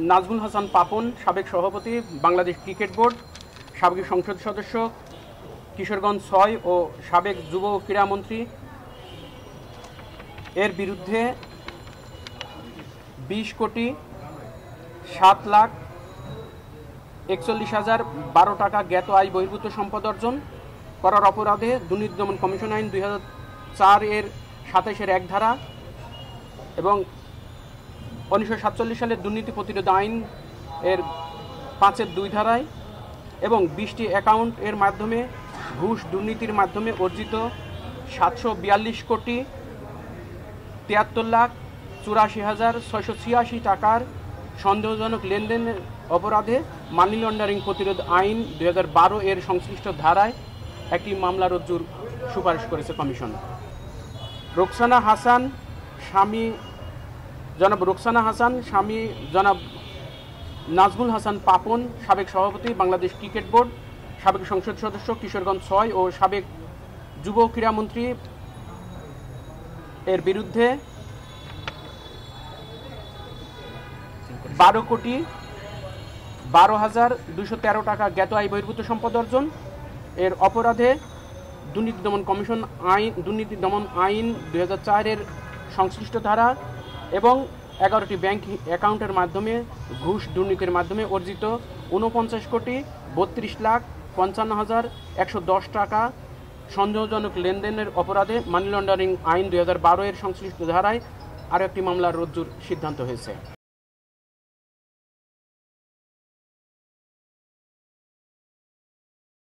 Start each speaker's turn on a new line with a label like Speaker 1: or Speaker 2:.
Speaker 1: নাজমুল হাসান পাপন, সাবেক সভাপতি Bangladesh cricket board, সাবেক সংসদ সদস্য কিশোরগঞ্জ ৬ ও সাবেক যুব ও ক্রীড়ামন্ত্রী এর বিরুদ্ধে 20,07,41,012 টাকা জ্ঞাত আয় বহির্ভূত সম্পদ অর্জন করার অপরাধে দুর্নীতি দমন কমিশন আইন 2004 এর 27-1 ধারা এবং 1947 সালের দুর্নীতি প্রতিরোধ আইন এর 5-2 ধারায় এবং 20টি অ্যাকাউন্ট এর মাধ্যমে ঘুষ দুর্নীতির মাধ্যমে অর্জিত 742,73,84,686 টাকার সন্দেহজনক লেনদেনের অপরাধে মানি লন্ডারিং প্রতিরোধ আইন 2012 এর সংশ্লিষ্ট ধারায় একটি মামলা রুজুর সুপারিশ করেছে কমিশন। রোকসানা হাসান স্বামী জনাব নাজমুল হাসান পাপন, সাবেক সভাপতি বাংলাদেশ ক্রিকেট বোর্ড, সাবেক সংসদ সদস্য কিশোরগঞ্জ ৬ ও সাবেক যুব ক্রীড়ামন্ত্রী এর বিরুদ্ধে 12,12,213 টাকা জ্ঞাত আয় বহির্ভূত সম্পদ অর্জন এর অপরাধে দুর্নীতি দমন আইন 2004 এর সংশ্লিষ্ট ধারা এবং 11টি ব্যাংক অ্যাকাউন্টের মাধ্যমে ঘুষ দুর্নীতির মাধ্যমে অর্জিত 49,32,55,110 টাকা সন্দেহজনক লেনদেনের অপরাধে মানি লন্ডারিং আইন 2012 এর সংশ্লিষ্ট ধারায় আরও একটি মামলা রুজুর সিদ্ধান্ত হয়েছে।